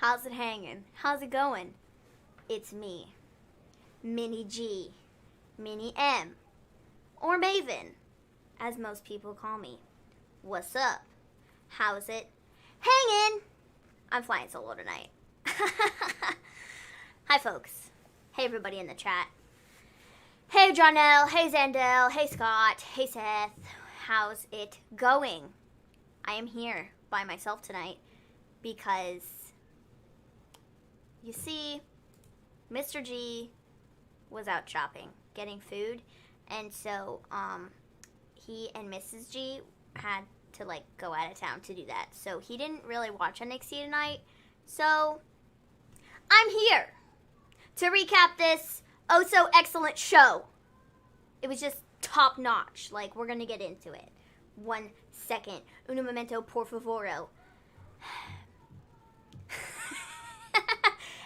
How's it hanging? How's it going? It's me, Mini G, Mini M, or Maven, as most people call me. What's up? How's it hanging? I'm flying solo tonight. Hi, folks. Hey, everybody in the chat. Hey, Jonelle. Hey, Zandel. Hey, Scott. Hey, Seth. How's it going? I am here by myself tonight because, you see, Mr. G was out shopping, getting food, and so he and Mrs. G had to go out of town to do that. So he didn't really watch NXT tonight. So I'm here to recap this oh so excellent show. It was just top notch. We're gonna get into it. 1 second. Uno momento, por favoro.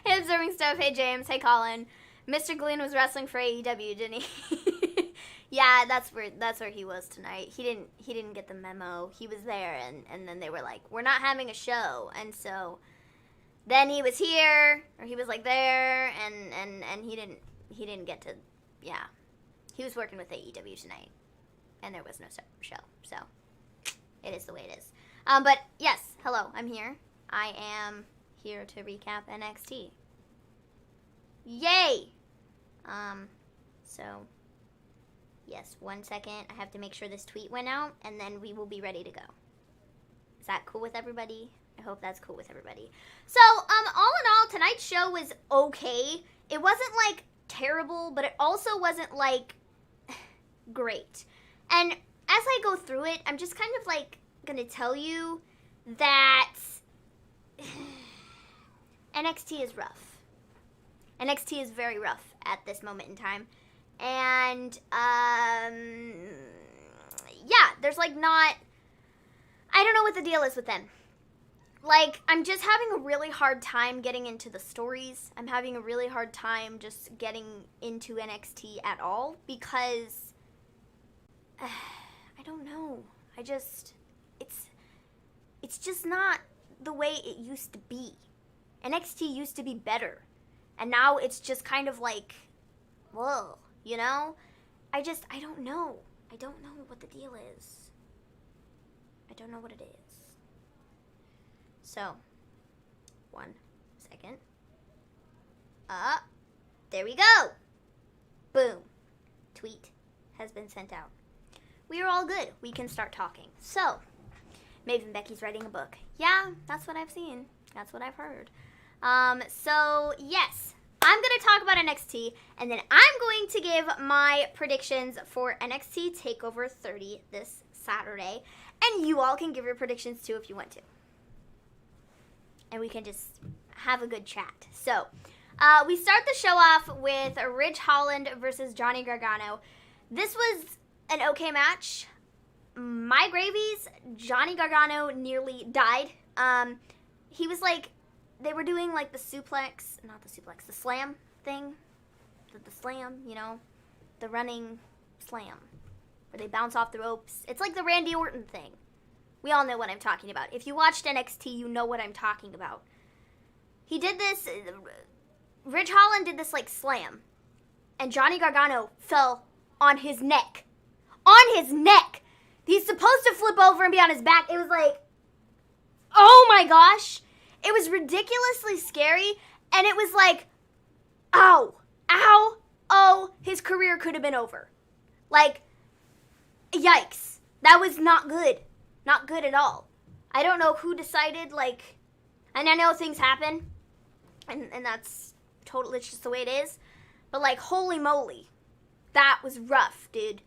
Hey, Observing Stuff. Hey, James. Hey, Colin. Mr. Gleen was wrestling for AEW, didn't he? Yeah, that's where he was tonight. He didn't get the memo. He was there, and then they were like, we're not having a show. And so then he was here, or he was there, and he didn't get to, yeah. He was working with AEW tonight, and there was no show. So it is the way it is. But yes, hello, I'm here. I am here to recap NXT. Yay! So yes, 1 second. I have to make sure this tweet went out, and then we will be ready to go. Is that cool with everybody? I hope that's cool with everybody. So, all in all, tonight's show was okay. It wasn't, terrible, but it also wasn't, great. And as I go through it, I'm just kind of, gonna tell you that NXT is rough. NXT is very rough at this moment in time. And, yeah, there's, not... I don't know what the deal is with them. I'm just having a really hard time getting into the stories. I'm having a really hard time just getting into NXT at all because... I don't know. It's just not the way it used to be. NXT used to be better. And now it's just kind of whoa, you know? I don't know. I don't know what the deal is. I don't know what it is. So, 1 second. There we go. Boom. Tweet has been sent out. We are all good. We can start talking. So, Maven Becky's writing a book. Yeah, that's what I've seen. That's what I've heard. So, yes. I'm going to talk about NXT, and then I'm going to give my predictions for NXT Takeover 30 this Saturday. And you all can give your predictions, too, if you want to. And we can just have a good chat. So, we start the show off with Ridge Holland versus Johnny Gargano. This was an okay match. My gravies, Johnny Gargano nearly died. He was they were doing the suplex, not the suplex, the slam thing. The slam, the running slam. Where they bounce off the ropes. It's like the Randy Orton thing. We all know what I'm talking about. If you watched NXT, you know what I'm talking about. He did this, Ridge Holland did this slam. And Johnny Gargano fell on his neck. On his neck! He's supposed to flip over and be on his back. It was oh my gosh. It was ridiculously scary. And it was ow, ow, oh, his career could have been over. Yikes. That was not good. Not good at all. I don't know who decided, and I know things happen. And that's totally, it's just the way it is. But, holy moly. That was rough, dude.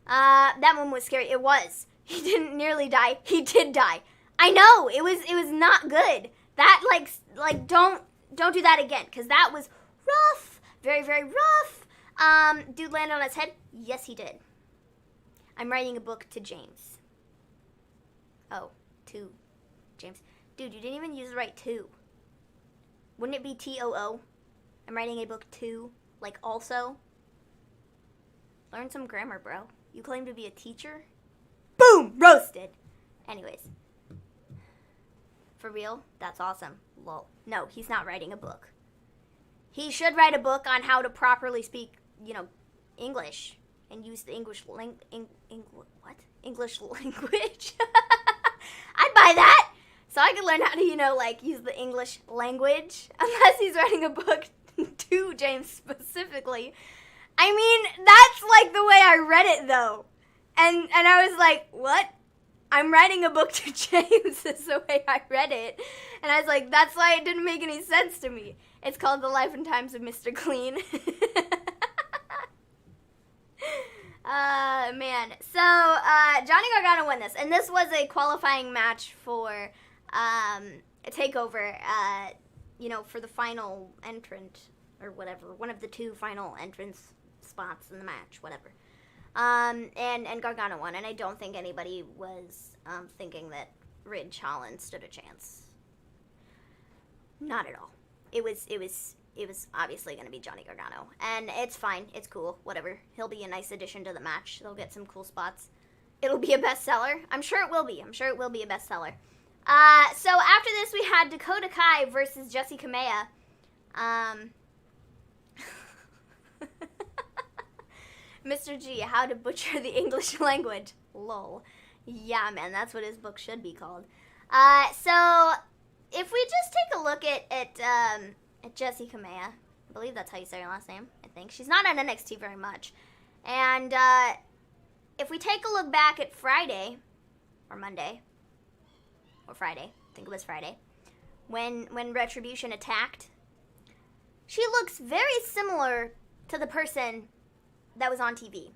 That one was scary. It was. He didn't nearly die. He did die. I know. It was not good. That, don't do that again. Because that was rough. Very, very rough. Dude landed on his head. Yes, he did. I'm writing a book to James. Oh, to James. Dude, you didn't even use the right to. Wouldn't it be T-O-O? I'm writing a book to, also. Learn some grammar, bro. You claim to be a teacher? Boom! Roasted! Anyways. For real? That's awesome. Lol. No, he's not writing a book. He should write a book on how to properly speak, English and use the English English language. I'd buy that. So I could learn how to, use the English language. Unless he's writing a book to James specifically. I mean, that's like the way I read it though. And I was like, what? I'm writing a book to James is the way I read it. And I was like, that's why it didn't make any sense to me. It's called The Life and Times of Mr. Gleen. Man. So, Johnny Gargano won this. And this was a qualifying match for a takeover, for the final entrant or whatever. One of the two final entrance spots in the match, whatever. And Gargano won, and I don't think anybody was thinking that Ridge Holland stood a chance. Not at all. It was obviously going to be Johnny Gargano, and it's fine. It's cool. Whatever. He'll be a nice addition to the match. They'll get some cool spots. It'll be a bestseller. I'm sure it will be. I'm sure it will be a bestseller. So after this, we had Dakota Kai versus Jesse Kamea. Mr. G, How to Butcher the English Language. Lol. Yeah, man, that's what his book should be called. So, if we just take a look at Jesse Kamea, I believe that's how you say her last name, I think. She's not on NXT very much. And, if we take a look back at Friday, or Monday, or Friday, I think it was Friday, when Retribution attacked, she looks very similar to the person that was on TV.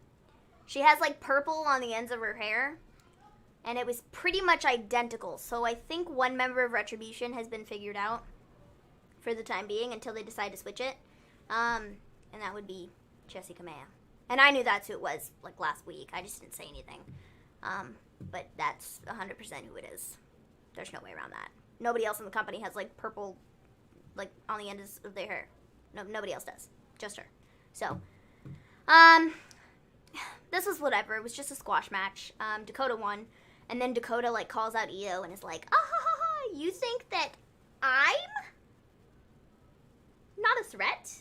She has like purple on the ends of her hair, and it was pretty much identical. So I think one member of Retribution has been figured out for the time being until they decide to switch it. And that would be Jesse Kamea. And I knew that's who it was like last week. I just didn't say anything. But that's 100% who it is. There's no way around that. Nobody else in the company has like purple like on the ends of their hair. No, nobody else does. Just her. So this was whatever. It was just a squash match. Dakota won, and then Dakota like calls out Io and is like, you think that I'm not a threat?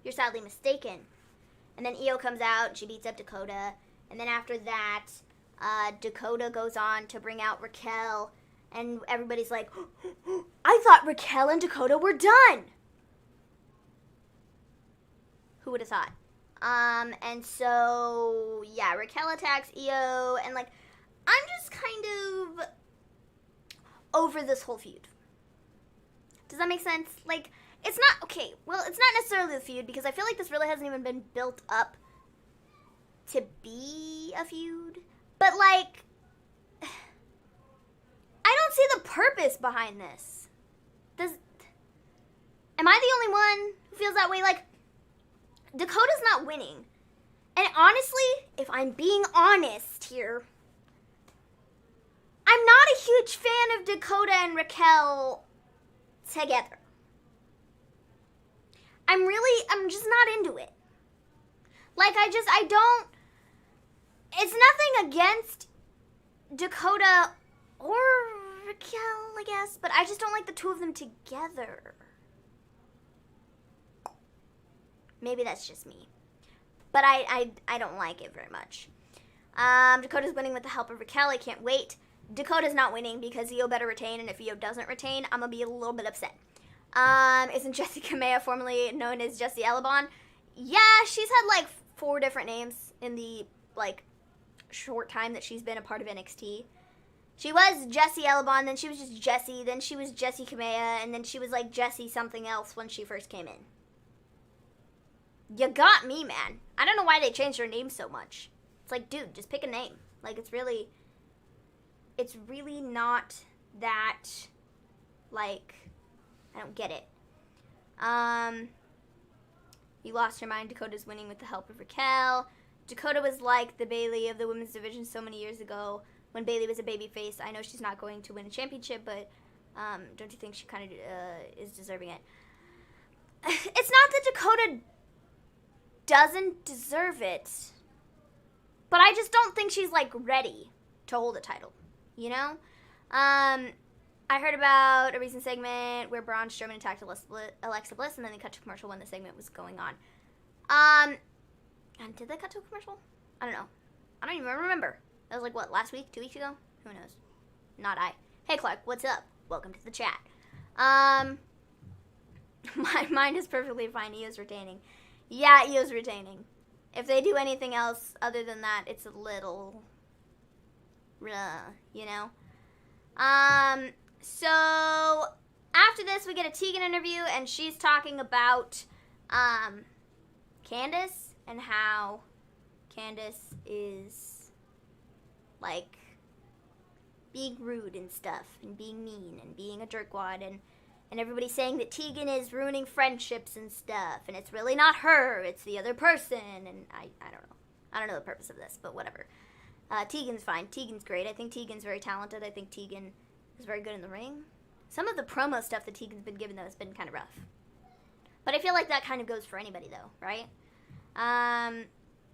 You're sadly mistaken. And then Io comes out and she beats up Dakota, and then after that, Dakota goes on to bring out Raquel, and everybody's like, I thought Raquel and Dakota were done. Who would have thought? And so, yeah, Raquel attacks Io, and, like, I'm just kind of over this whole feud. Does that make sense? Like, it's not, okay, well, it's not necessarily the feud, because I feel like this really hasn't even been built up to be a feud, but, like, I don't see the purpose behind this. Am I the only one who feels that way? Like, Dakota's not winning. And honestly, if I'm being honest here, I'm not a huge fan of Dakota and Raquel together. I'm just not into it. Like, it's nothing against Dakota or Raquel, I guess, but I just don't like the two of them together. Maybe that's just me. But I don't like it very much. Dakota's winning with the help of Raquel. I can't wait. Dakota's not winning because Io better retain, and if Io doesn't retain, I'm going to be a little bit upset. Isn't Jesse Kamea formerly known as Jesse Elabon? Yeah, she's had, like, 4 different names in the, like, short time that she's been a part of NXT. She was Jesse Elabon, then she was just Jesse, then she was Jesse Kamea, and then she was, like, Jesse something else when she first came in. You got me, man. I don't know why they changed her name so much. It's like, dude, just pick a name. Like, it's really not that, like, I don't get it. You lost your mind. Dakota's winning with the help of Raquel. Dakota was like the Bayley of the women's division so many years ago when Bayley was a babyface. I know she's not going to win a championship, but don't you think she kind of is deserving it? It's not that Dakota doesn't deserve it, but I just don't think she's, like, ready to hold a title, you know? I heard about a recent segment where Braun Strowman attacked Alexa Bliss, and then they cut to commercial when the segment was going on. And did they cut to a commercial? I don't know. I don't even remember. That was like, what, last week? 2 weeks ago? Who knows? Not I. Hey, Clark, what's up? Welcome to the chat. My mind is perfectly fine. Io's retaining. Yeah, Io's retaining. If they do anything else other than that, it's a little... you know? So, after this, we get a Tegan interview, and she's talking about, Candace, and how Candace is, like, being rude and stuff, and being mean, and being a jerkwad, and everybody's saying that Tegan is ruining friendships and stuff, and it's really not her, it's the other person, and I don't know. I don't know the purpose of this, but whatever. Tegan's fine. Tegan's great. I think Tegan's very talented. I think Tegan is very good in the ring. Some of the promo stuff that Tegan's been given, though, has been kind of rough. But I feel like that kind of goes for anybody, though, right?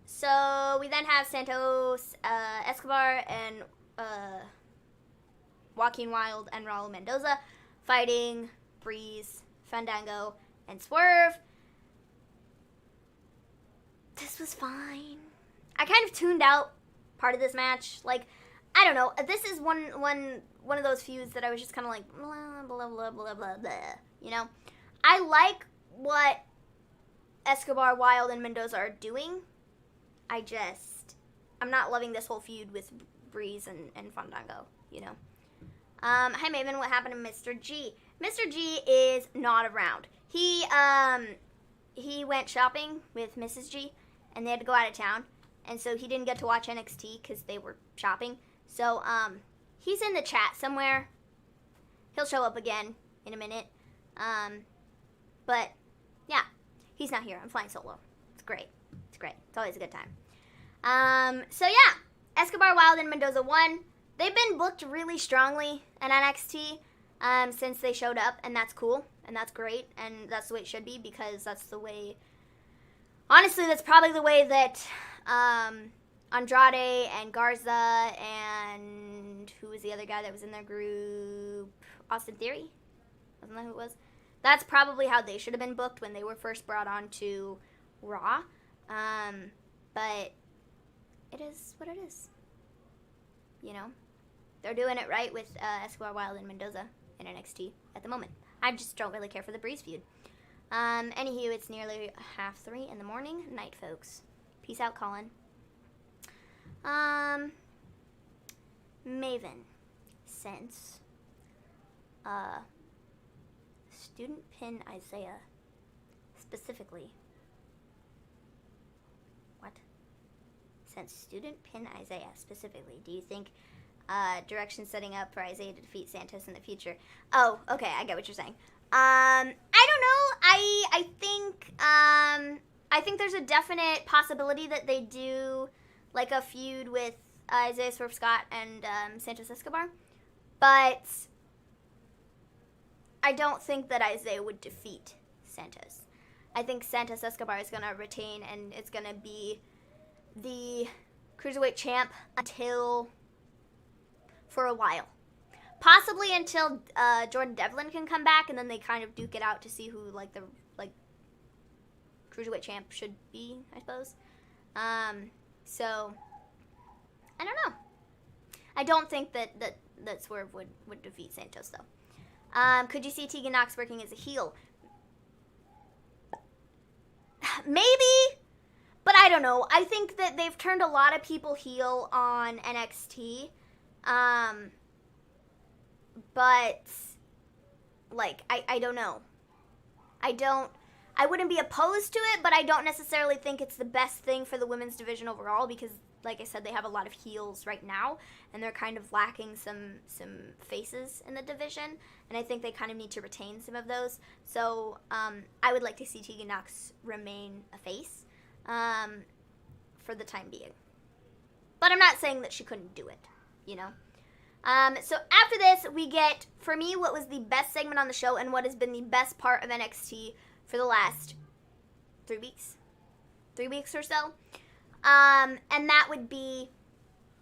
So we then have Santos Escobar and Joaquin Wilde and Raul Mendoza fighting Breeze, Fandango, and Swerve. This was fine. I kind of tuned out part of this match. Like, I don't know. This is one of those feuds that I was just kind of like, blah, blah, blah, blah, blah, blah. You know? I like what Escobar, Wilde, and Mendoza are doing. I'm not loving this whole feud with Breeze and Fandango, you know? Hi, Maven. What happened to Mr. G? Mr. G is not around. He went shopping with Mrs. G, and they had to go out of town. And so he didn't get to watch NXT because they were shopping. So, he's in the chat somewhere. He'll show up again in a minute. But, yeah, he's not here. I'm flying solo. It's great. It's great. It's always a good time. So, yeah, Escobar, Wilde, and Mendoza won. They've been booked really strongly in NXT since they showed up, and that's cool, and that's great, and that's the way it should be, because that's the way... Honestly, that's probably the way that Andrade and Garza and who was the other guy that was in their group? Austin Theory? Wasn't that who it was? That's probably how they should have been booked when they were first brought on to Raw. But it is what it is. You know? They're doing it right with Escobar, Wilde, and Mendoza in NXT at the moment. I just don't really care for the Breeze feud. Anywho, it's nearly 2:30 in the morning. Night, folks. Peace out, Colin. Maven. Since student pin Isaiah specifically. What? Since student pin Isaiah specifically, do you think direction setting up for Isaiah to defeat Santos in the future? Oh, okay, I get what you're saying. I don't know. I think there's a definite possibility that they do like a feud with Isaiah Swerve Scott and Santos Escobar, but I don't think that Isaiah would defeat Santos. I think Santos Escobar is going to retain, and it's going to be the Cruiserweight champ for a while. Possibly until Jordan Devlin can come back, and then they kind of duke it out to see who the Cruiserweight champ should be, I suppose. So I don't know. I don't think that Swerve would defeat Santos, though. Could you see Tegan Nox working as a heel? Maybe, but I don't know. I think that they've turned a lot of people heel on NXT. But, like, I don't know. I wouldn't be opposed to it, but I don't necessarily think it's the best thing for the women's division overall because, like I said, they have a lot of heels right now, and they're kind of lacking some faces in the division, and I think they kind of need to retain some of those. So, I would like to see Tegan Nox remain a face for the time being. But I'm not saying that she couldn't do it, you know? So after this, we get, for me, what was the best segment on the show and what has been the best part of NXT for the last 3 weeks? 3 weeks or so. And that would be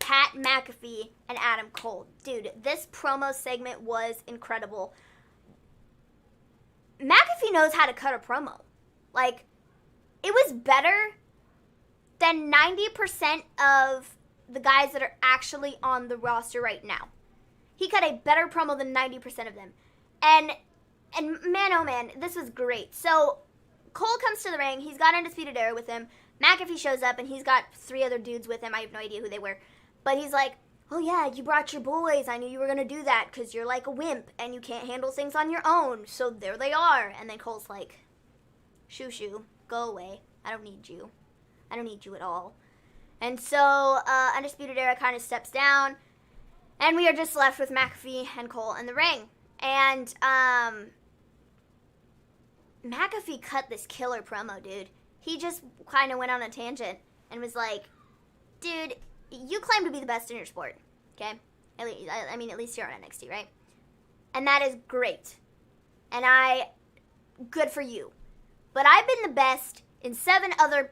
Pat McAfee and Adam Cole. Dude, this promo segment was incredible. McAfee knows how to cut a promo. Like, it was better than 90% of the guys that are actually on the roster right now. He cut a better promo than 90% of them. And man, oh man, this was great. So, Cole comes to the ring. He's got Undisputed Era with him. McAfee shows up, and he's got 3 other dudes with him. I have no idea who they were. But he's like, oh yeah, you brought your boys. I knew you were going to do that because you're like a wimp, and you can't handle things on your own. So there they are. And then Cole's like, shoo, go away. I don't need you. I don't need you at all. And so Undisputed Era kind of steps down, and we are just left with McAfee and Cole in the ring. And McAfee cut this killer promo, dude. He just kind of went on a tangent and was like, dude, you claim to be the best in your sport, okay? At least you're on NXT, right? And that is great. And good for you. But I've been the best in 7 other,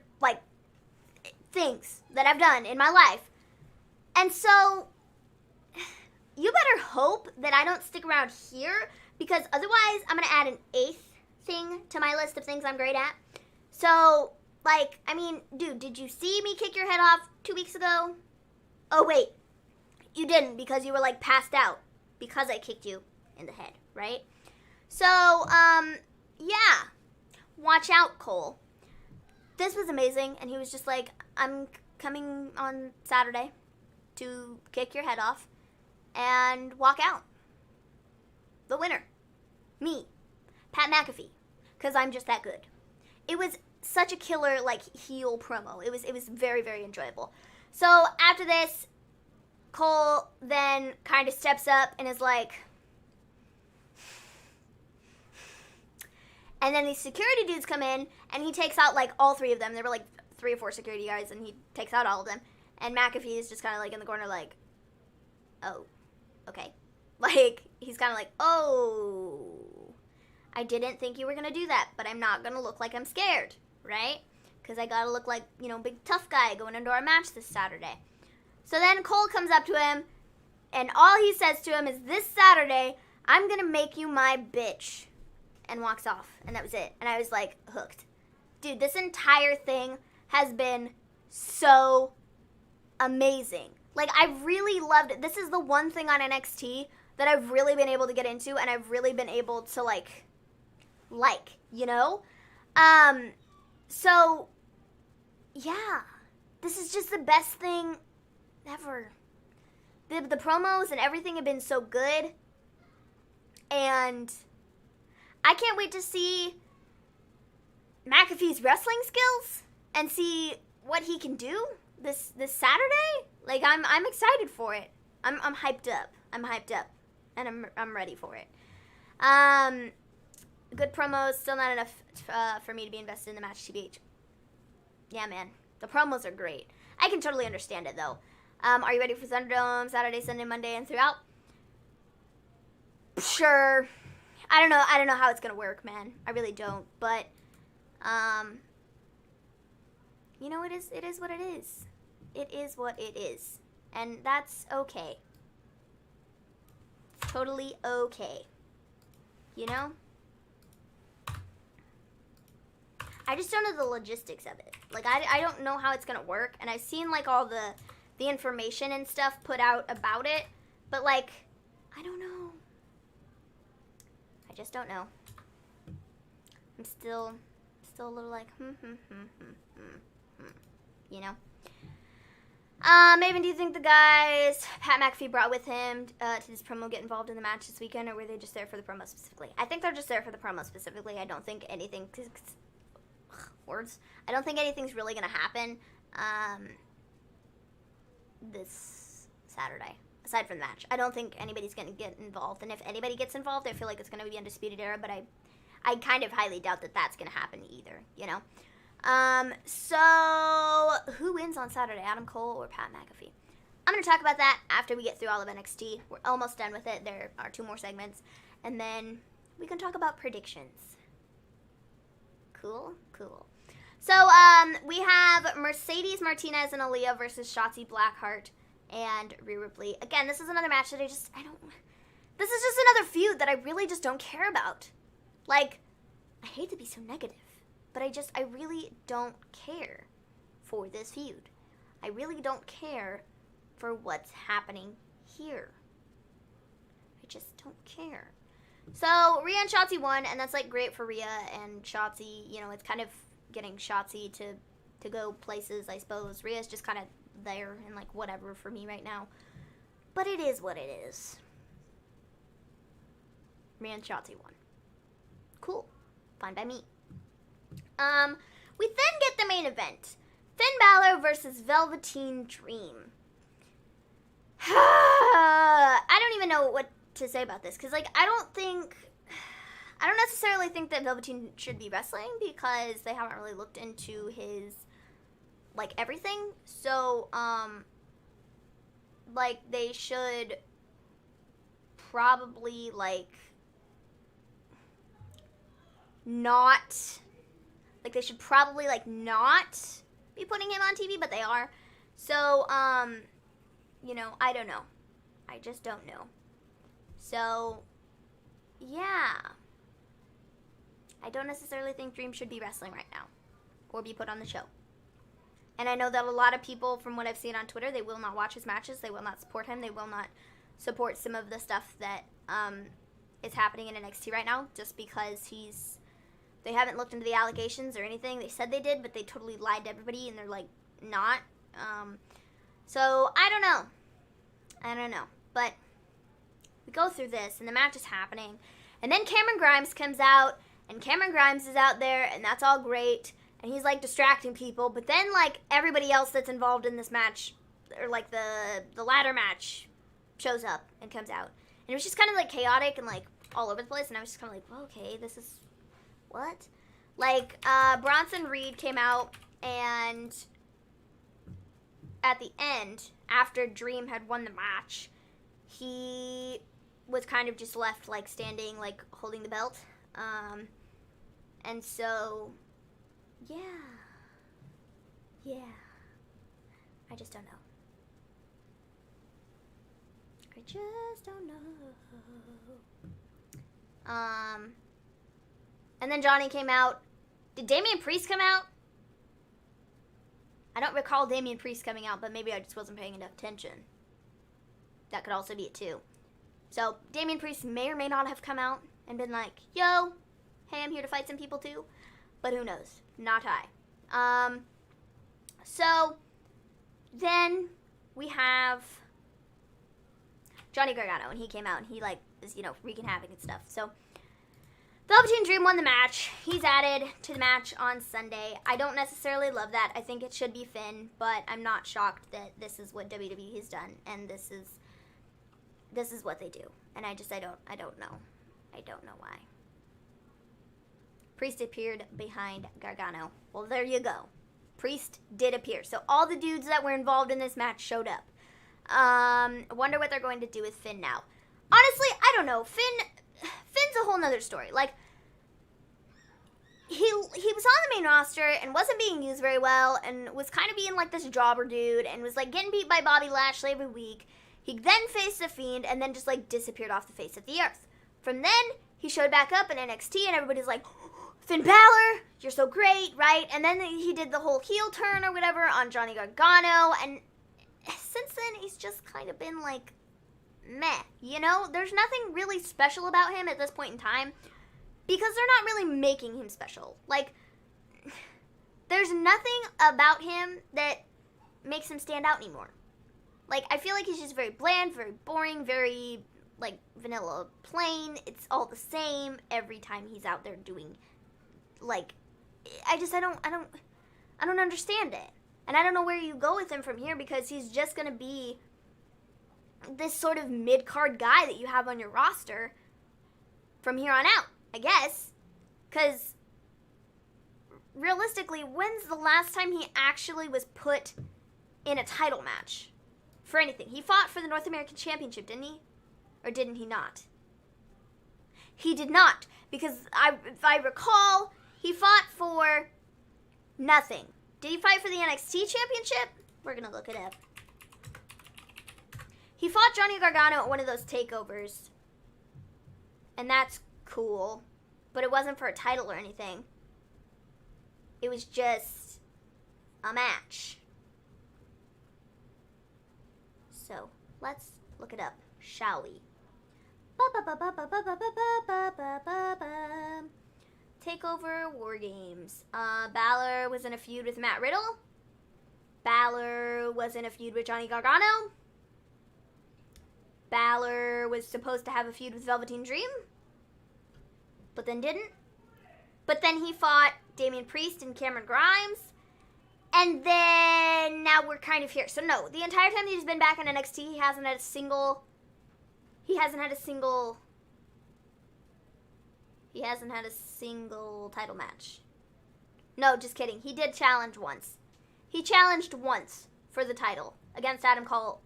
things that I've done in my life. And so, you better hope that I don't stick around here, because otherwise I'm going to add an 8th thing to my list of things I'm great at. So, dude, did you see me kick your head off 2 weeks ago? Oh, wait. You didn't, because you were, passed out. Because I kicked you in the head, right? So, yeah. Watch out, Cole. This was amazing, and he was just like, I'm coming on Saturday to kick your head off and walk out. The winner. Me. Pat McAfee. Because I'm just that good. It was such a killer, heel promo. It was very, very enjoyable. So, after this, Cole then kind of steps up and is like... And then these security dudes come in, and he takes out, all 3 of them. There were, 3 or 4 security guys, and he takes out all of them. And McAfee is just kind of, in the corner, oh, okay. He's kind of oh, I didn't think you were going to do that, but I'm not going to look like I'm scared, right? Because I got to look like, big tough guy going into our match this Saturday. So then Cole comes up to him, and all he says to him is, this Saturday, I'm going to make you my bitch. And walks off. And that was it. And I was, hooked. Dude, this entire thing has been so amazing. I really loved it. This is the one thing on NXT that I've really been able to get into, and I've really been able to, So, yeah. This is just the best thing ever. The promos and everything have been so good. And I can't wait to see McAfee's wrestling skills and see what he can do this Saturday. I'm excited for it. I'm hyped up. I'm hyped up, and I'm ready for it. Good promos, still not enough for me to be invested in the match, TBH. Yeah, man, the promos are great. I can totally understand it though. Are you ready for Thunderdome Saturday, Sunday, Monday, and throughout? Sure. I don't know how it's gonna work, man. I really don't. But, it is what it is. It is what it is. And that's okay. It's totally okay. I just don't know the logistics of it. I don't know how it's gonna work. And I've seen, all the information and stuff put out about it. But, I don't know. I just don't know. I'm still a little Maven, do you think the guys Pat McAfee brought with him to this promo get involved in the match this weekend, or were they just there for the promo specifically? I think they're just there for the promo specifically. I don't think anything... Words. I don't think anything's really going to happen this Saturday. Aside from the match. I don't think anybody's going to get involved. And if anybody gets involved, I feel like it's going to be Undisputed Era, but I kind of highly doubt that that's going to happen either, So, who wins on Saturday, Adam Cole or Pat McAfee? I'm going to talk about that after we get through all of NXT. We're almost done with it. There are 2 more segments. And then we can talk about predictions. Cool? Cool. So, we have Mercedes Martinez and Aliyah versus Shotzi Blackheart and Rhea Ripley. Again, this is another match that this is just another feud that I really just don't care about. Like, I hate to be so negative, but I really don't care for this feud. I really don't care for what's happening here. I just don't care. So, Rhea and Shotzi won, and that's, like, great for Rhea and Shotzi. You know, it's kind of getting Shotzi to go places, I suppose. Rhea's just kind of there and, like, whatever for me right now. But it is what it is. Rhea and Shotzi won. Cool. Fine by me. We then get the main event. Finn Balor versus Velveteen Dream. I don't even know what to say about this, because, like, I don't necessarily think that Velveteen should be wrestling, because they haven't really looked into his, like, everything. So, like, they should probably, like, not be putting him on TV, but they are. So, you know, I don't know. I just don't know. So, yeah. I don't necessarily think Dream should be wrestling right now, or be put on the show. And I know that a lot of people, from what I've seen on Twitter, they will not watch his matches, they will not support him, they will not support some of the stuff that is happening in NXT right now, just because they haven't looked into the allegations or anything. They said they did, but they totally lied to everybody, and they're, like, not. So, I don't know. But we go through this, and the match is happening. And then Cameron Grimes comes out, and Cameron Grimes is out there, and that's all great. And he's, like, distracting people. But then, like, everybody else that's involved in this match, or, like, the ladder match, shows up and comes out. And it was just kind of, like, chaotic and, like, all over the place. And I was just kind of like, well, okay, this is... what? Like, Bronson Reed came out, and at the end, after Dream had won the match, he was kind of just left, like, standing, like, holding the belt. And so, yeah. I just don't know. And then Johnny came out. Did Damian Priest come out? I don't recall Damian Priest coming out, but maybe I just wasn't paying enough attention. That could also be it, too. So, Damian Priest may or may not have come out and been like, yo, hey, I'm here to fight some people, too. But who knows? Not I. So, then we have Johnny Gargano, and he came out, and he, like, is, you know, wreaking havoc and stuff. So, Velveteen Dream won the match. He's added to the match on Sunday. I don't necessarily love that. I think it should be Finn, but I'm not shocked that this is what WWE has done, and this is what they do. And I don't know. I don't know why. Priest appeared behind Gargano. Well, there you go. Priest did appear. So all the dudes that were involved in this match showed up. I wonder what they're going to do with Finn now. Honestly, I don't know. Finn's a whole nother story. Like, he was on the main roster and wasn't being used very well and was kind of being like this jobber dude and was, like, getting beat by Bobby Lashley every week. He then faced The Fiend and then just, like, disappeared off the face of the earth. From then, he showed back up in NXT and everybody's like, Finn Balor, you're so great, right? And then he did the whole heel turn or whatever on Johnny Gargano, and since then, he's just kind of been, like, meh, you know? There's nothing really special about him at this point in time, because they're not really making him special. Like, there's nothing about him that makes him stand out anymore. Like, I feel like he's just very bland, very boring, very, like, vanilla plain. It's all the same every time he's out there doing, like, I don't understand it. And I don't know where you go with him from here, because he's just going to be this sort of mid-card guy that you have on your roster from here on out, I guess. Because, realistically, when's the last time he actually was put in a title match for anything? He fought for the North American Championship, didn't he? Or didn't he not? He did not, because if I recall, he fought for nothing. Did he fight for the NXT Championship? We're going to look it up. He fought Johnny Gargano at one of those takeovers. And that's cool. But it wasn't for a title or anything. It was just a match. So, let's look it up, shall we? Takeover War Games. Balor was in a feud with Matt Riddle. Balor was in a feud with Johnny Gargano. Balor was supposed to have a feud with Velveteen Dream, but then didn't. But then he fought Damian Priest and Cameron Grimes. And then now we're kind of here. So no, the entire time he's been back in NXT, he hasn't had a single title match. No, just kidding. He did challenge once. He challenged once for the title against Adam Cole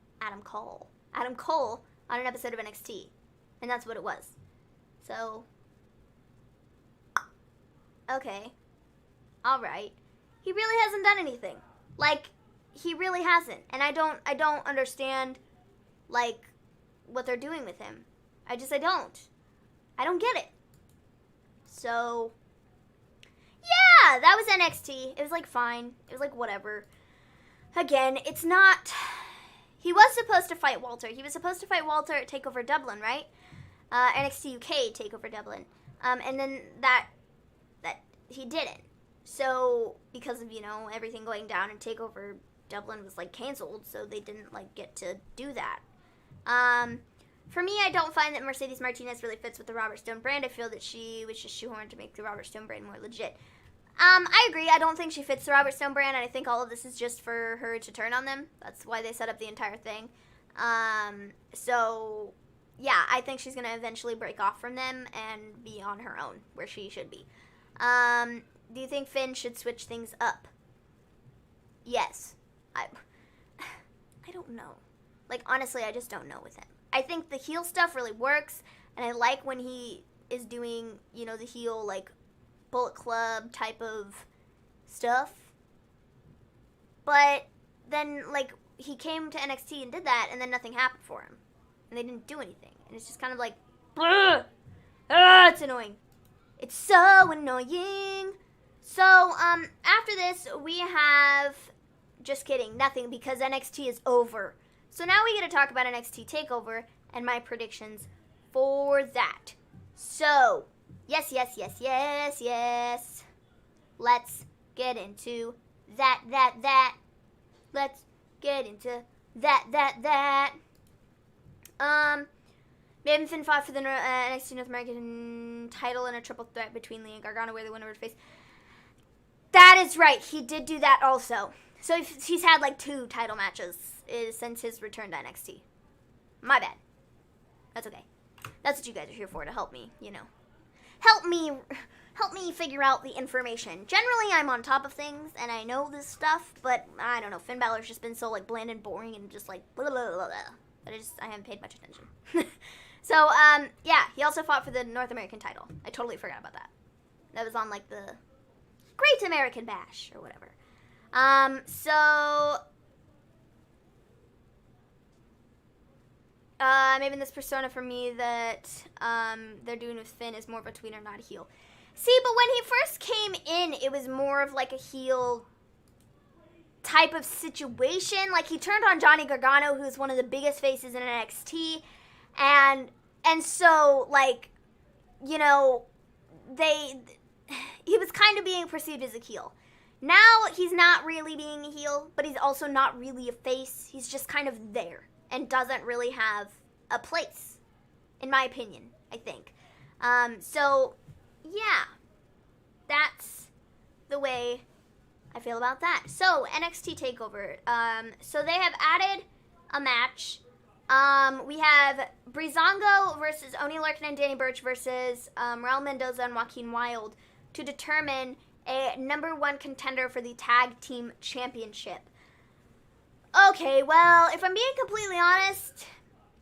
on an episode of NXT. And that's what it was. So, okay. Alright. He really hasn't done anything. Like, he really hasn't. And I don't understand, like, what they're doing with him. I don't. I don't get it. So, yeah, that was NXT. It was, like, fine. It was, like, whatever. Again, it's not... He was supposed to fight Walter. He was supposed to fight Walter at TakeOver Dublin, right? NXT UK TakeOver Dublin. And then that he didn't. So, because of, everything going down and TakeOver Dublin was, like, canceled, so they didn't, like, get to do that. For me, I don't find that Mercedes Martinez really fits with the Robert Stone brand. I feel that she was just shoehorned to make the Robert Stone brand more legit. I agree. I don't think she fits the Robert Stone brand, and I think all of this is just for her to turn on them. That's why they set up the entire thing. So, yeah, I think she's going to eventually break off from them and be on her own, where she should be. Do you think Finn should switch things up? Yes. I don't know. Like, honestly, I just don't know with him. I think the heel stuff really works, and I like when he is doing, the heel, like, Bullet Club type of stuff. But then, like, he came to NXT and did that, and then nothing happened for him. And they didn't do anything. And it's just kind of like, it's annoying. It's so annoying. So, after this, we have, just kidding, nothing, because NXT is over. So now we get to talk about NXT TakeOver and my predictions for that. So, yes. Let's get into that. Let's get into that. Maven Finn fought for the NXT North American title in a triple threat between Lee and Gargano, where they went over to face. That is right. He did do that also. So he's had like 2 title matches since his return to NXT. My bad. That's okay. That's what you guys are here for, to help me, Help me figure out the information. Generally, I'm on top of things, and I know this stuff, but I don't know. Finn Balor's just been so, like, bland and boring and just, like, blah, blah, blah, blah. But I haven't paid much attention. So, yeah, he also fought for the North American title. I totally forgot about that. That was on, like, the Great American Bash, or whatever. Maybe this persona for me that, they're doing with Finn is more of a tweener, not a heel. See, but when he first came in, it was more of, like, a heel type of situation. Like, he turned on Johnny Gargano, who's one of the biggest faces in NXT, and so, like, he was kind of being perceived as a heel. Now, he's not really being a heel, but he's also not really a face. He's just kind of there and doesn't really have a place, in my opinion, I think. So, yeah, that's the way I feel about that. So, NXT TakeOver. So they have added a match. We have Breezango versus Oney Lorcan and Danny Burch versus Raul Mendoza and Joaquin Wilde to determine a number 1 contender for the Tag Team Championship. Okay, well, if I'm being completely honest,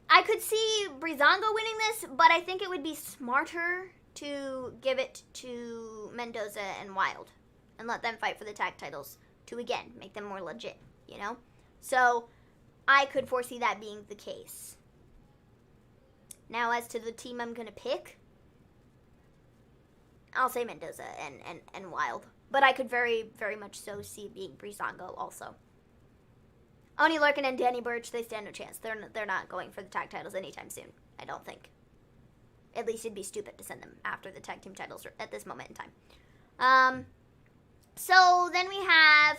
I could see Breezango winning this, but I think it would be smarter to give it to Mendoza and Wilde and let them fight for the tag titles to, again, make them more legit, So, I could foresee that being the case. Now, as to the team I'm going to pick, I'll say Mendoza and Wild. But I could very, very much so see it being Breezango also. Oni Lurkin and Danny Burch, they stand no chance. They're not going for the tag titles anytime soon, I don't think. At least it'd be stupid to send them after the tag team titles at this moment in time. So then we have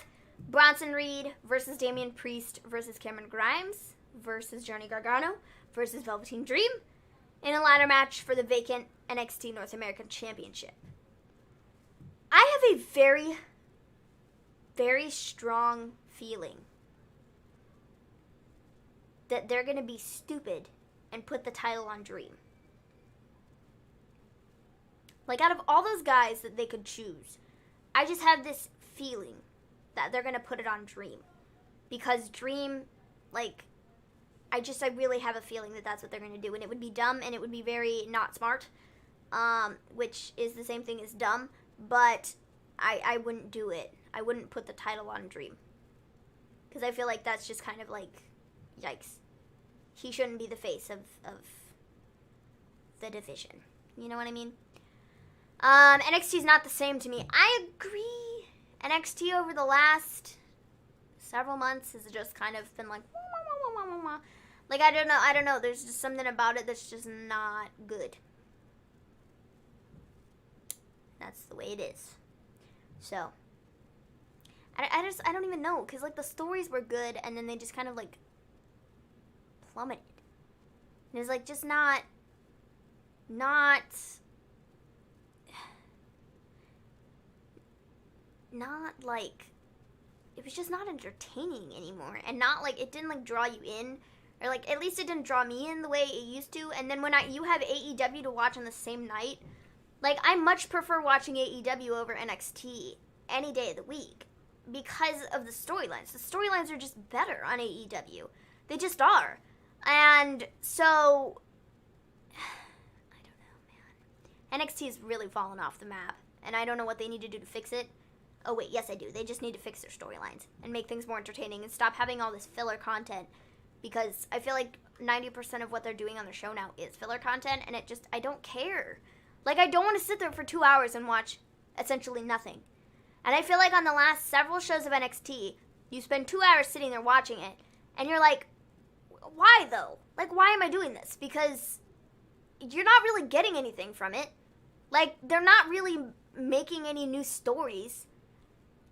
Bronson Reed versus Damian Priest versus Cameron Grimes versus Johnny Gargano versus Velveteen Dream in a ladder match for the vacant NXT North American Championship. I have a very, very strong feeling that they're going to be stupid and put the title on Dream. Like, out of all those guys that they could choose, I just have this feeling that they're going to put it on Dream. Because Dream, like, I really have a feeling that that's what they're going to do. And it would be dumb and it would be very not smart, which is the same thing as dumb. But I wouldn't do it. I wouldn't put the title on Dream. Because I feel like that's just kind of like, yikes. He shouldn't be the face of the division. You know what I mean? NXT's not the same to me. I agree. NXT over the last several months has just kind of been like, like, I don't know. There's just something about it that's just not good. That's the way it is. So, I don't even know, because, like, the stories were good, and then they just kind of, like, plummeted. And it was, like, just not, like, it was just not entertaining anymore, and not, like, it didn't, like, draw you in, or, like, at least it didn't draw me in the way it used to, and then when you have AEW to watch on the same night, like, I much prefer watching AEW over NXT any day of the week, because of the storylines. The storylines are just better on AEW. They just are. And so, I don't know, man. NXT has really fallen off the map, and I don't know what they need to do to fix it. Oh, wait, yes, I do. They just need to fix their storylines and make things more entertaining and stop having all this filler content, because I feel like 90% of what they're doing on their show now is filler content, and I don't care. Like, I don't want to sit there for 2 hours and watch essentially nothing. And I feel like on the last several shows of NXT, you spend 2 hours sitting there watching it, and you're like, why, though? Like, why am I doing this? Because you're not really getting anything from it. Like, they're not really making any new stories.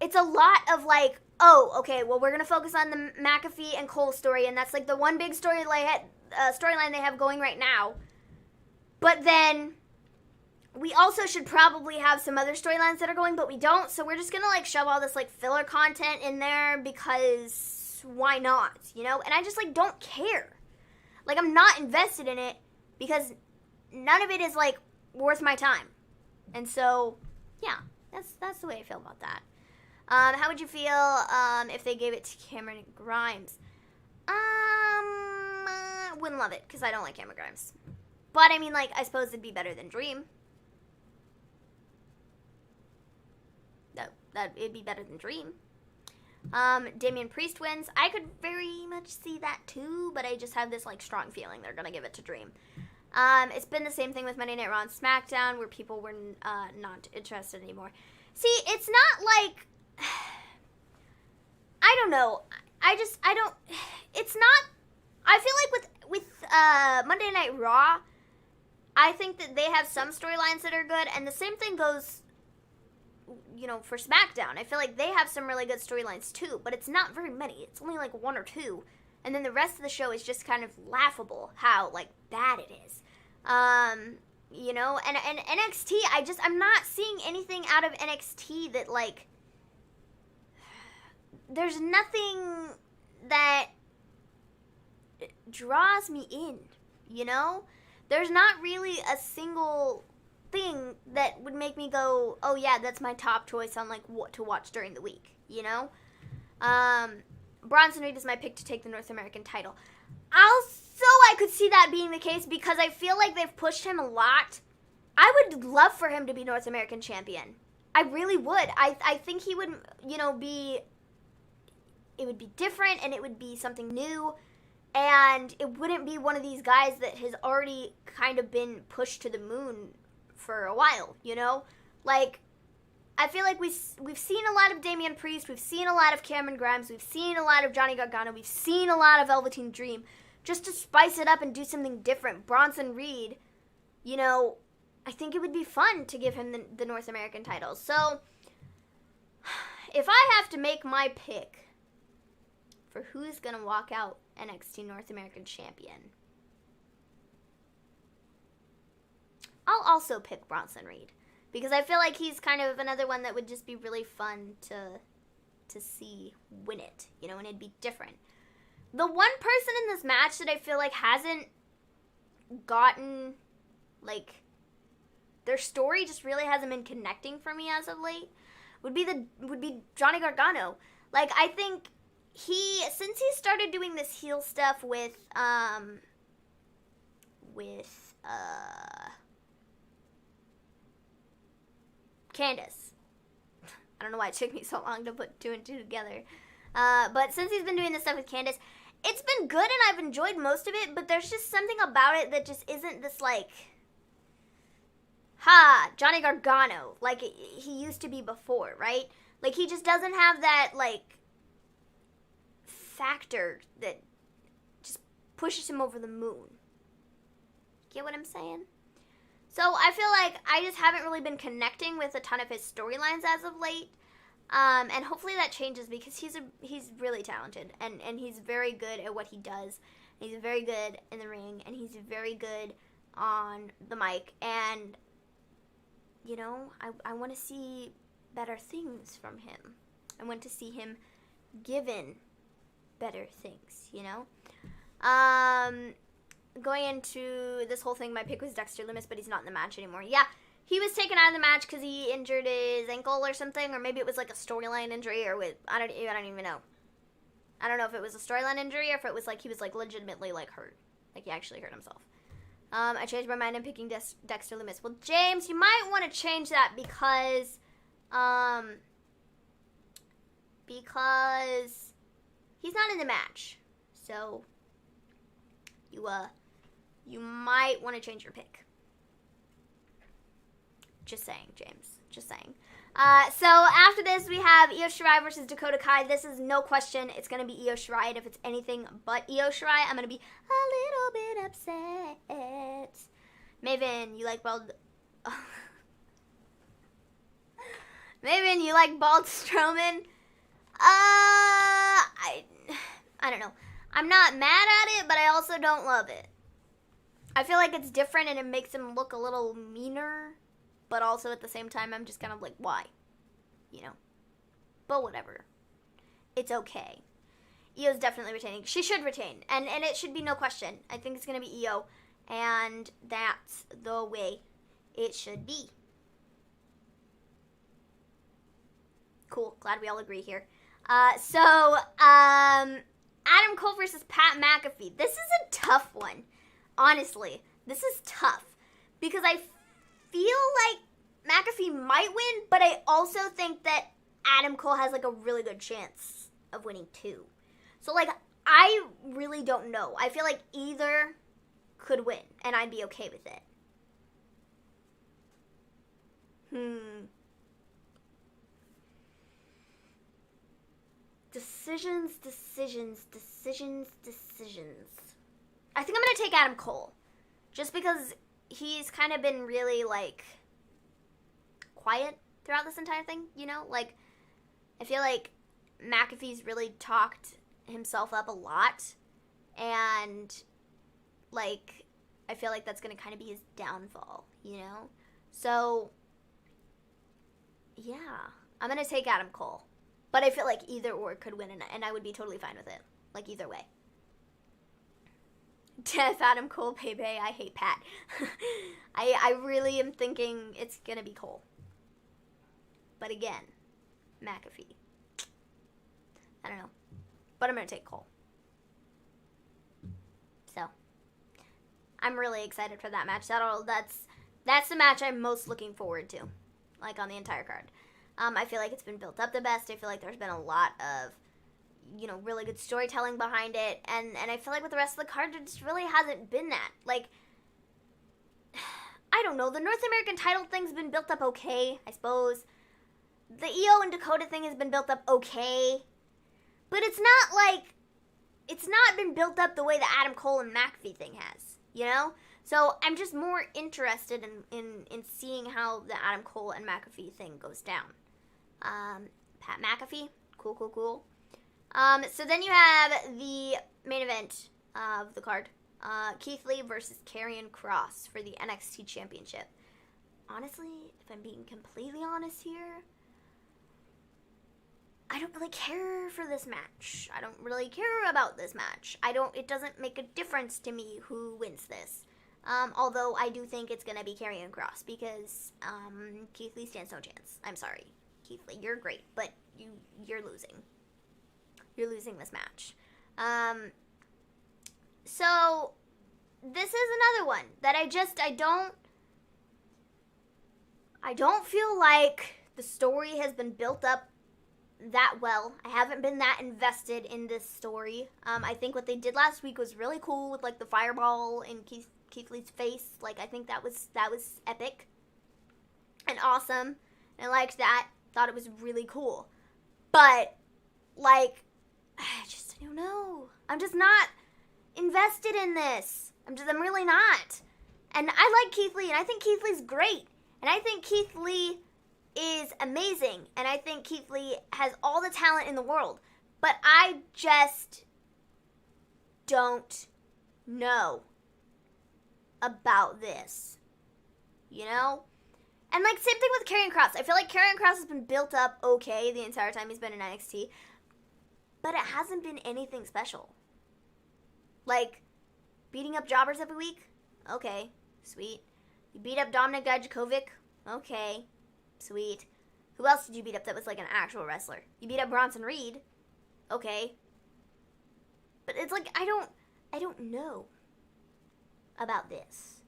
It's a lot of, like, oh, okay, well, we're going to focus on the Mcafee and Cole story, and that's, like, the one big storyline they have going right now. But then we also should probably have some other storylines that are going, but we don't, so we're just going to, like, shove all this, like, filler content in there because why not, you know? And I just, like, don't care. Like, I'm not invested in it because none of it is, like, worth my time. And so, yeah, that's the way I feel about that. How would you feel if they gave it to Cameron Grimes? Wouldn't love it because I don't like Cameron Grimes. But, I mean, like, I suppose it'd be better than Dream. It'd be better than Dream. Damian Priest wins. I could very much see that too, but I just have this, like, strong feeling they're going to give it to Dream. It's been the same thing with Monday Night Raw and SmackDown, where people were not interested anymore. See, it's not like, I don't know. It's not, I feel like with Monday Night Raw, I think that they have some storylines that are good, and the same thing goes, you know, for SmackDown. I feel like they have some really good storylines too, but it's not very many. It's only like one or two. And then the rest of the show is just kind of laughable how, like, bad it is. You know, and NXT, I'm not seeing anything out of NXT that, like, there's nothing that draws me in, you know? There's not really a single thing that would make me go, oh yeah, that's my top choice on, like, what to watch during the week, you know? Bronson Reed is my pick to take the North American title. Also, I could see that being the case because I feel like they've pushed him a lot. I would love for him to be North American champion. I really would. I think he would, you know, it would be different and it would be something new. And it wouldn't be one of these guys that has already kind of been pushed to the moon for a while, you know? Like, I feel like we've seen a lot of Damian Priest, we've seen a lot of Cameron Grimes, we've seen a lot of Johnny Gargano, we've seen a lot of Velveteen Dream. Just to spice it up and do something different, Bronson Reed, you know, I think it would be fun to give him the North American title. So, if I have to make my pick for who's going to walk out NXT North American Champion, I'll also pick Bronson Reed. Because I feel like he's kind of another one that would just be really fun to see win it, you know, and it'd be different. The one person in this match that I feel like hasn't gotten, like, their story just really hasn't been connecting for me as of late would be Johnny Gargano. Like, I think since he started doing this heel stuff with Candace. I don't know why it took me so long to put two and two together. But since he's been doing this stuff with Candace, it's been good and I've enjoyed most of it, but there's just something about it that just isn't this, like, Johnny Gargano, like he used to be before, right? Like, he just doesn't have that, like, factor that just pushes him over the moon. Get what I'm saying? So I feel like I just haven't really been connecting with a ton of his storylines as of late. And hopefully that changes because he's really talented and he's very good at what he does. He's very good in the ring and he's very good on the mic. And, you know, I want to see better things from him. I want to see him given better things, you know? Going into this whole thing, my pick was Dexter Lumis, but he's not in the match anymore. Yeah, he was taken out of the match because he injured his ankle or something, or maybe it was like a storyline injury, or I don't even know. I don't know if it was a storyline injury or if it was like he was like legitimately like hurt, like he actually hurt himself. I changed my mind in picking Dexter Lumis. Well, James, you might want to change that because he's not in the match, so you might want to change your pick. Just saying, James. Just saying. So after this, we have Io Shirai versus Dakota Kai. This is no question. It's going to be Io Shirai. And if it's anything but Io Shirai, I'm going to be a little bit upset. Maven, you like bald... Maven, you like bald Strowman? I don't know. I'm not mad at it, but I also don't love it. I feel like it's different and it makes him look a little meaner, but also at the same time, I'm just kind of like, why? You know? But whatever. It's okay. Io's definitely retaining. She should retain, and it should be no question. I think it's going to be Io, and that's the way it should be. Cool. Glad we all agree here. Adam Cole versus Pat McAfee. This is a tough one. Honestly, this is tough because I feel like McAfee might win, but I also think that Adam Cole has like a really good chance of winning too. So like, I really don't know. I feel like either could win, and I'd be okay with it. Decisions. I think I'm going to take Adam Cole. Just because he's kind of been really, like, quiet throughout this entire thing, you know? Like, I feel like McAfee's really talked himself up a lot. And, like, I feel like that's going to kind of be his downfall, you know? So, yeah. I'm going to take Adam Cole. But I feel like either or could win, and I would be totally fine with it. Like, either way. Death, Adam Cole, baby. I hate Pat. I really am thinking it's going to be Cole. But again, McAfee. I don't know. But I'm going to take Cole. So, I'm really excited for that match. That's the match I'm most looking forward to. Like, on the entire card. I feel like it's been built up the best. I feel like there's been a lot of, really good storytelling behind it, and I feel like with the rest of the card, there just really hasn't been that. Like, I don't know, the North American title thing's been built up okay, I suppose. The Io and Dakota thing has been built up okay, but it's not been built up the way the Adam Cole and Mcafee thing has, So I'm just more interested in seeing how the Adam Cole and Mcafee thing goes down. Pat McAfee, cool. So then you have the main event of the card. Keithley versus Carrion Cross for the NXT Championship. Honestly, if I'm being completely honest here, I don't really care for this match. I don't really care about this match. It doesn't make a difference to me who wins this. Although I do think it's gonna be Carrion Cross because Keithley stands no chance. I'm sorry, Keithley, you're great, but you're losing. You're losing this match. So this is another one that I don't feel like the story has been built up that well. I haven't been that invested in this story. I think what they did last week was really cool with like the fireball in Keithley's face. Like, I think that was epic and awesome. And I liked that. Thought it was really cool. But like, I don't know. I'm just not invested in this. I'm really not. And I like Keithley, and I think Keithley's great. And I think Keithley is amazing. And I think Keithley has all the talent in the world. But I just don't know about this. And like, same thing with Karrion Kross. I feel like Karrion Kross has been built up okay the entire time he's been in NXT. But it hasn't been anything special. Like, beating up jobbers every week? Okay, sweet. You beat up Dominik Dijakovic? Okay, sweet. Who else did you beat up that was like an actual wrestler? You beat up Bronson Reed? Okay. But it's like, I don't know about this,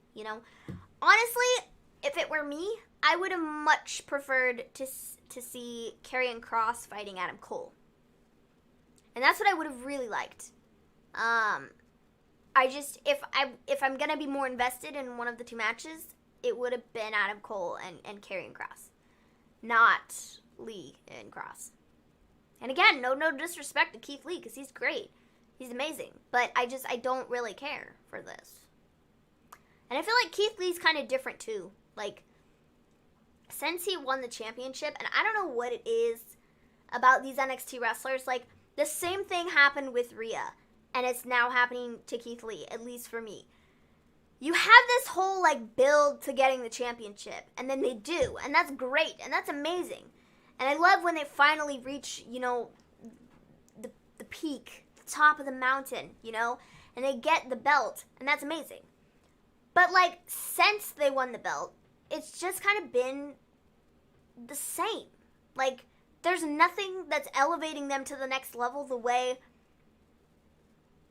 Honestly, if it were me, I would have much preferred to see Karrion Kross fighting Adam Cole. And that's what I would have really liked. If I'm gonna be more invested in one of the two matches, it would have been Adam Cole and Karrion Kross, not Lee and Kross. And again, no disrespect to Keith Lee, because he's great. He's amazing. But I don't really care for this. And I feel like Keith Lee's kind of different too. Like, since he won the championship, and I don't know what it is about these NXT wrestlers, like, the same thing happened with Rhea, and it's now happening to Keith Lee, at least for me. You have this whole, like, build to getting the championship, and then they do, and that's great, and that's amazing. And I love when they finally reach, the peak, the top of the mountain, and they get the belt, and that's amazing. But, like, since they won the belt, it's just kind of been the same. Like, there's nothing that's elevating them to the next level the way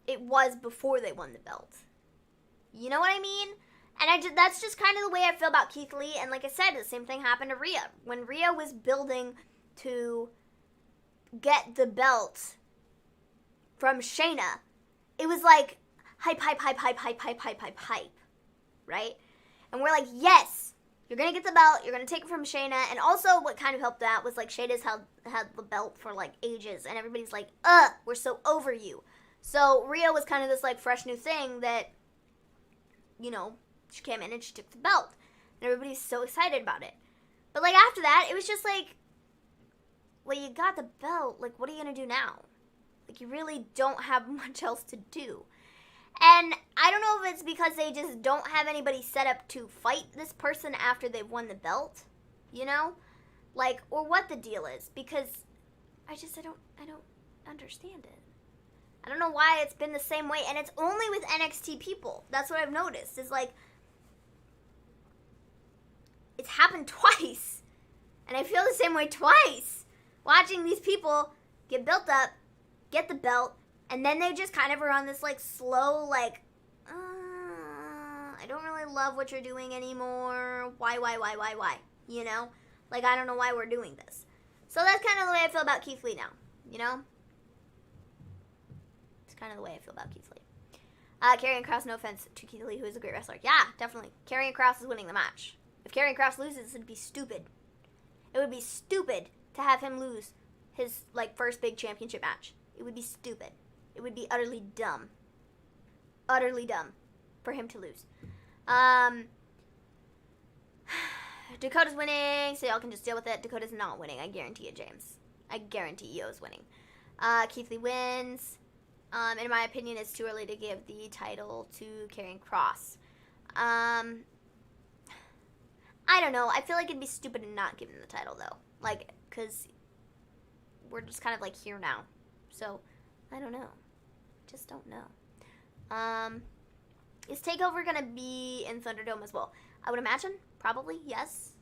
it was before they won the belt. You know what I mean? And that's just kind of the way I feel about Keith Lee. And like I said, the same thing happened to Rhea. When Rhea was building to get the belt from Shayna, it was like hype, right? And we're like, yes, you're going to get the belt, you're going to take it from Shayna. And also what kind of helped that was like Shayna's had the belt for like ages, and everybody's like, we're so over you. So Rhea was kind of this like fresh new thing that, she came in and she took the belt. And everybody's so excited about it. But like after that, it was just like, well, you got the belt, like what are you going to do now? Like you really don't have much else to do. And I don't know if it's because they just don't have anybody set up to fight this person after they've won the belt, like, or what the deal is, because I don't understand it. I don't know why it's been the same way, and it's only with NXT people. That's what I've noticed, is like, it's happened twice, and I feel the same way twice, watching these people get built up, get the belt, and then they just kind of are on this, like, slow, like, I don't really love what you're doing anymore. Why? Like, I don't know why we're doing this. So that's kind of the way I feel about Keith Lee now, kind of the way I feel about Keithley. Carrion Cross, no offense to Keithley, who is a great wrestler. Yeah, definitely. Carrion Cross is winning the match. If Carrion Cross loses, it'd be stupid. It would be stupid to have him lose his, first big championship match. It would be stupid. It would be utterly dumb. Utterly dumb for him to lose. Dakota's winning, so y'all can just deal with it. Dakota's not winning. I guarantee it, James. I guarantee Io's winning. Keithley wins. In my opinion, it's too early to give the title to Karrion Kross. I don't know. I feel like it'd be stupid to not give him the title, though. Because we're just kind of, here now. So, I don't know. Just don't know. Is TakeOver going to be in Thunderdome as well? I would imagine. Probably, yes.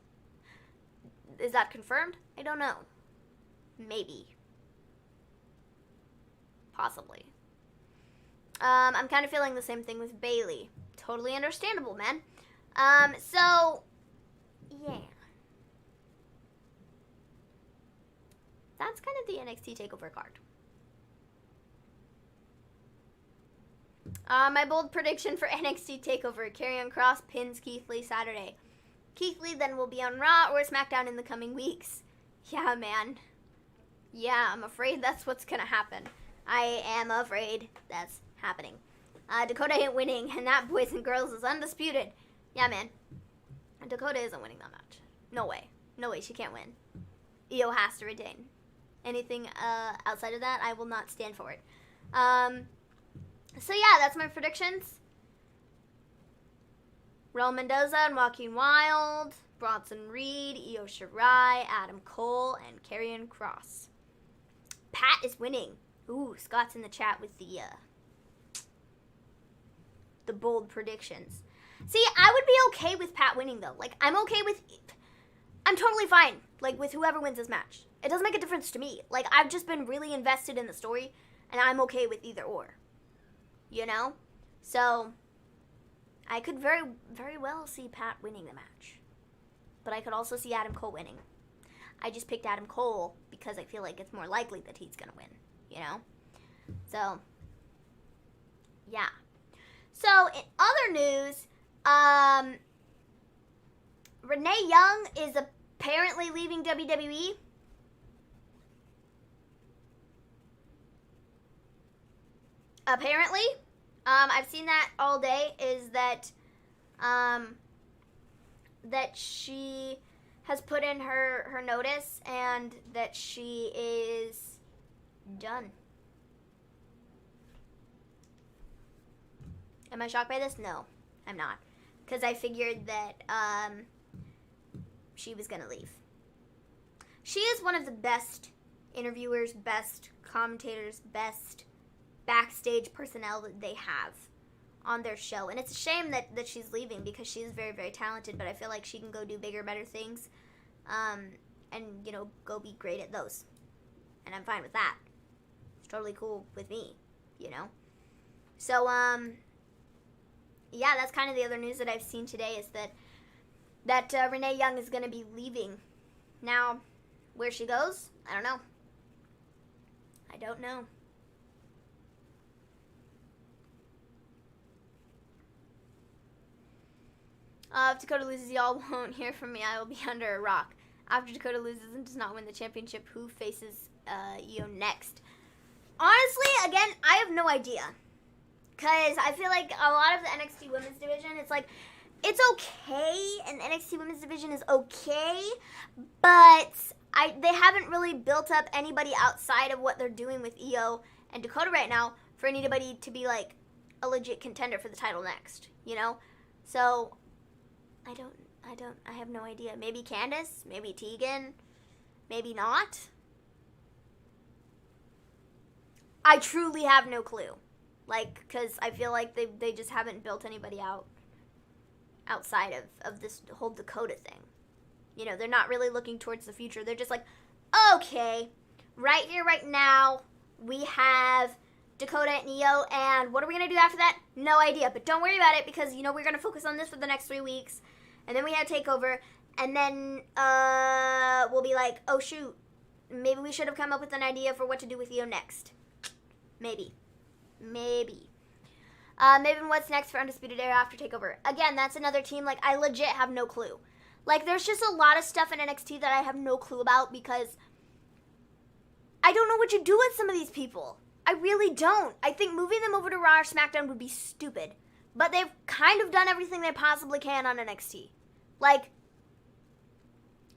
Is that confirmed? I don't know. Maybe. Possibly. I'm kind of feeling the same thing with Bayley. Totally understandable, man. So, yeah. That's kind of the NXT TakeOver card. My bold prediction for NXT TakeOver. Karrion Kross pins Keithley Saturday. Keithley then will be on Raw or SmackDown in the coming weeks. Yeah, man. Yeah, I'm afraid that's what's gonna happen. I am afraid that's happening. Dakota ain't winning, and that, boys and girls, is undisputed. Yeah, man. Dakota isn't winning that match. No way. No way, she can't win. Io has to retain. Anything outside of that, I will not stand for it. So yeah, that's my predictions. Raul Mendoza and Joaquin Wilde, Bronson Reed, Io Shirai, Adam Cole, and Karrion Kross. Pat is winning. Ooh, Scott's in the chat with the bold predictions. See, I would be okay with Pat winning, though. I'm totally fine, with whoever wins this match. It doesn't make a difference to me. I've just been really invested in the story, and I'm okay with either or. You know? So, I could very, very well see Pat winning the match. But I could also see Adam Cole winning. I just picked Adam Cole because I feel like it's more likely that he's going to win. You know? So, yeah. So, in other news, Renee Young is apparently leaving WWE. Apparently. I've seen that all day, is that, that she has put in her notice and that she is done. Am I shocked by this? No, I'm not. Because I figured that she was going to leave. She is one of the best interviewers, best commentators, best backstage personnel that they have on their show. And it's a shame that she's leaving because she is very, very talented, but I feel like she can go do bigger, better things and, go be great at those. And I'm fine with that. It's totally cool with me, So, yeah, that's kind of the other news that I've seen today is that Renee Young is going to be leaving. Now, where she goes, I don't know. I don't know. If Dakota loses, y'all won't hear from me. I will be under a rock. After Dakota loses and does not win the championship, who faces Io next? Honestly, again, I have no idea. Because I feel like a lot of the NXT Women's Division, it's okay, and NXT Women's Division is okay, but they haven't really built up anybody outside of what they're doing with Io and Dakota right now for anybody to be, a legit contender for the title next, So, I have no idea. Maybe Candice, maybe Tegan, maybe not. I truly have no clue. Because I feel like they just haven't built anybody outside of this whole Dakota thing. They're not really looking towards the future. They're just okay, right here, right now, we have Dakota and Io, and what are we going to do after that? No idea, but don't worry about it, because, we're going to focus on this for the next 3 weeks, and then we have TakeOver, and then, we'll be oh shoot, maybe we should have come up with an idea for what to do with Io next. Maybe. Maybe. Maven, what's next for Undisputed Era after TakeOver? Again, that's another team, like, I legit have no clue. Like, there's just a lot of stuff in NXT that I have no clue about because I don't know what you do with some of these people. I really don't. I think moving them over to Raw or SmackDown would be stupid. But they've kind of done everything they possibly can on NXT. Like,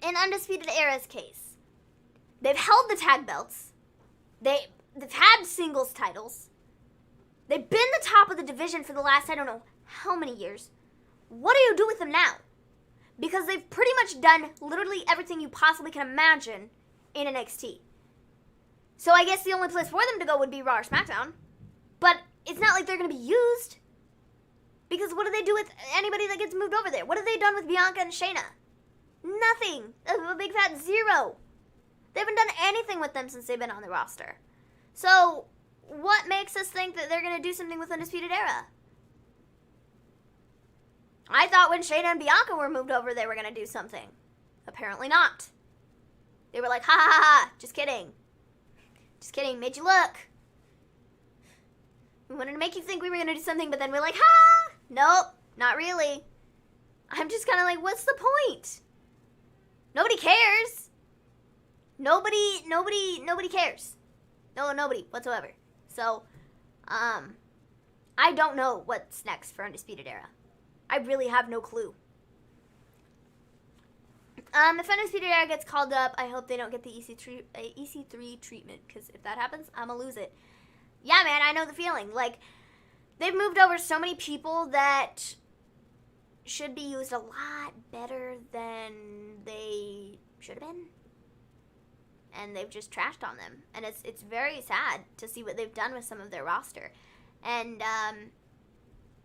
in Undisputed Era's case, they've held the tag belts. They've had singles titles. They've been the top of the division for the last, I don't know how many years. What do you do with them now? Because they've pretty much done literally everything you possibly can imagine in NXT. So I guess the only place for them to go would be Raw or SmackDown. But it's not like they're going to be used. Because what do they do with anybody that gets moved over there? What have they done with Bianca and Shayna? Nothing. A big fat zero. They haven't done anything with them since they've been on the roster. So what makes us think that they're going to do something with Undisputed Era? I thought when Shayna and Bianca were moved over, they were going to do something. Apparently not. They were like, ha ha ha, ha, just kidding. Just kidding, made you look. We wanted to make you think we were going to do something, but then we're like, ha! Nope, not really. I'm just kind of like, what's the point? Nobody cares. Nobody cares. No, nobody whatsoever. So, I don't know what's next for Undisputed Era. I really have no clue. If Undisputed Era gets called up, I hope they don't get the EC3 treatment, because if that happens, I'm going to lose it. Yeah, man, I know the feeling. Like, they've moved over so many people that should be used a lot better than they should have been. And they've just trashed on them. And it's very sad to see what they've done with some of their roster. And,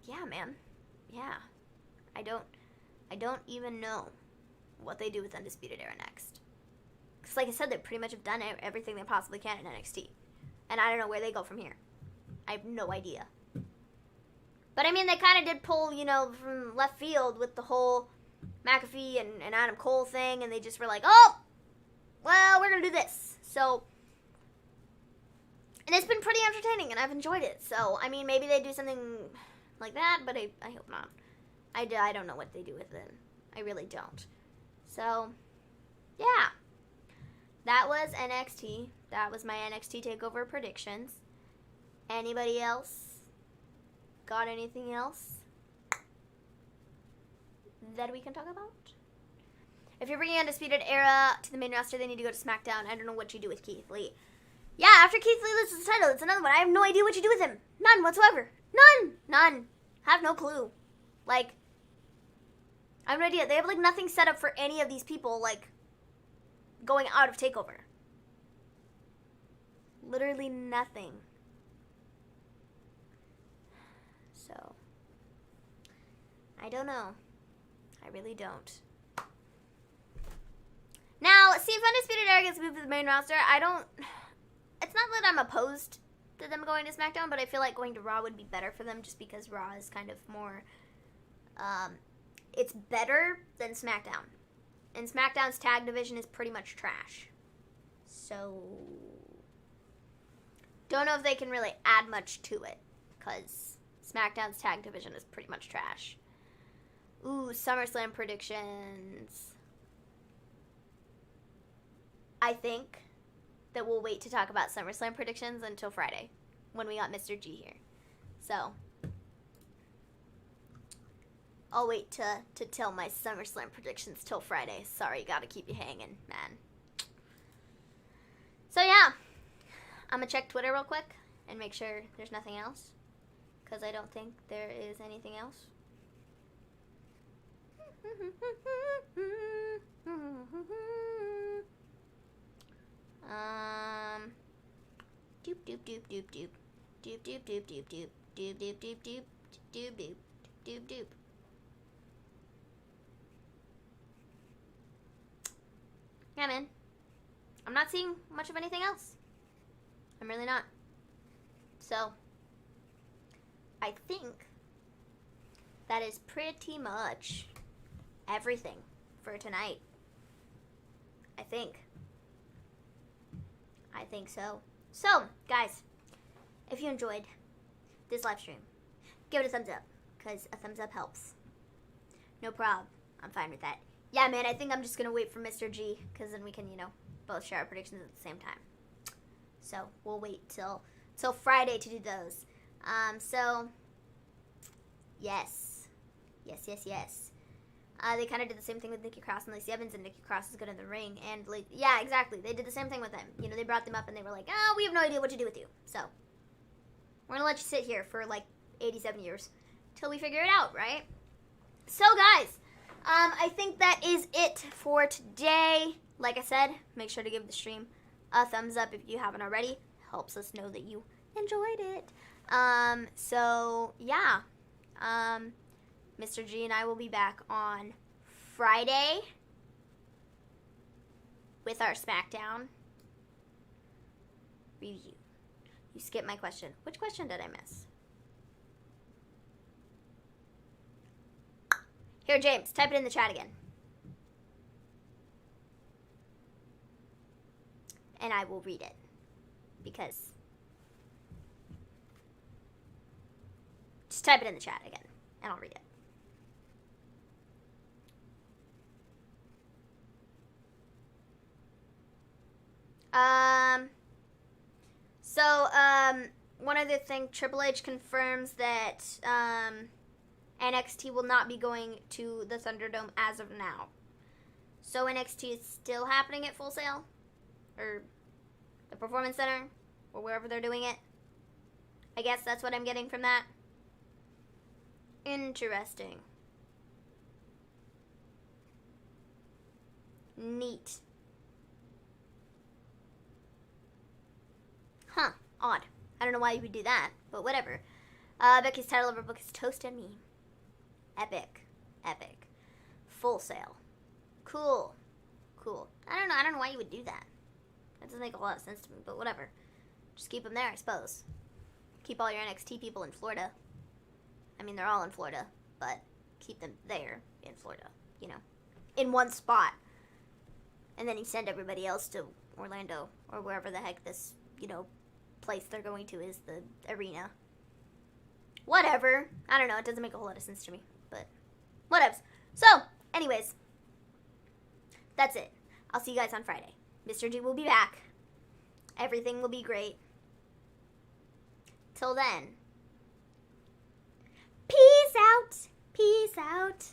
yeah, man. Yeah. I don't even know what they do with Undisputed Era next. Because, like I said, they pretty much have done everything they possibly can in NXT. And I don't know where they go from here. I have no idea. But, I mean, they kind of did pull, from left field with the whole Mcafee and Adam Cole thing. And they just were like, oh, well, we're going to do this. So, and it's been pretty entertaining, and I've enjoyed it. So, I mean, maybe they do something like that, but I hope not. I don't know what they do with them. I really don't. So, yeah. That was NXT. That was my NXT TakeOver predictions. Anybody else got anything else that we can talk about? If you're bringing Undisputed Era to the main roster, they need to go to SmackDown. I don't know what you do with Keithley. Yeah, after Keithley loses the title, it's another one. I have no idea what you do with him. None whatsoever. None. I have no clue. Like, I have no idea. They have, like, nothing set up for any of these people, like, going out of TakeOver. Literally nothing. So, I don't know. I really don't. Now, see, if Undisputed Era gets moved to the main roster, it's not that I'm opposed to them going to SmackDown, but I feel like going to Raw would be better for them just because Raw is kind of more, it's better than SmackDown. And SmackDown's tag division is pretty much trash. So, don't know if they can really add much to it, because SmackDown's tag division is pretty much trash. Ooh, SummerSlam predictions. I think that we'll wait to talk about SummerSlam predictions until Friday, when we got Mr. G here. So, I'll wait to tell my SummerSlam predictions till Friday. Sorry, gotta keep you hanging, man. So, yeah. I'm gonna check Twitter real quick and make sure there's nothing else, because I don't think there is anything else. Doop doop doop doop doop. Doop doop doop doop doop. Doop doop doop doop. Doop doop doop doop. Yeah, man. I'm not seeing much of anything else. I'm really not. So, I think that is pretty much everything for tonight. I think so. So, guys, if you enjoyed, this live stream. Give it a thumbs up, because a thumbs up helps. No prob. I'm fine with that. Yeah, man, I think I'm just going to wait for Mr. G, because then we can, both share our predictions at the same time. So, we'll wait till Friday to do those. So, yes. Yes. They kind of did the same thing with Nikki Cross and Lacey Evans, and Nikki Cross is good in the ring. And, yeah, exactly. They did the same thing with them. They brought them up, and they were like, we have no idea what to do with you. So, we're going to let you sit here for, 87 years till we figure it out, right? So, guys, I think that is it for today. Like I said, make sure to give the stream a thumbs up if you haven't already. Helps us know that you enjoyed it. So, yeah. Mr. G and I will be back on Friday with our SmackDown review. You skipped my question. Which question did I miss? Here, James, type it in the chat again. And I will read it. Because... just type it in the chat again, and I'll read it. One other thing, Triple H confirms that, NXT will not be going to the Thunderdome as of now. So NXT is still happening at Full Sail? Or the Performance Center? Or wherever they're doing it? I guess that's what I'm getting from that. Interesting. Neat. Huh. Odd. I don't know why you would do that, but whatever. Becky's title of her book is Toast and Me. Epic. Full Sail. Cool. I don't know why you would do that. That doesn't make a lot of sense to me, but whatever. Just keep them there, I suppose. Keep all your NXT people in Florida. I mean, they're all in Florida, but keep them there in Florida, in one spot. And then you send everybody else to Orlando or wherever the heck this, place they're going to is, the arena. Whatever. I don't know. It doesn't make a whole lot of sense to me, but whatevs. So, anyways, that's it. I'll see you guys on Friday. Mr. G will be back. Everything will be great. Till then, peace out.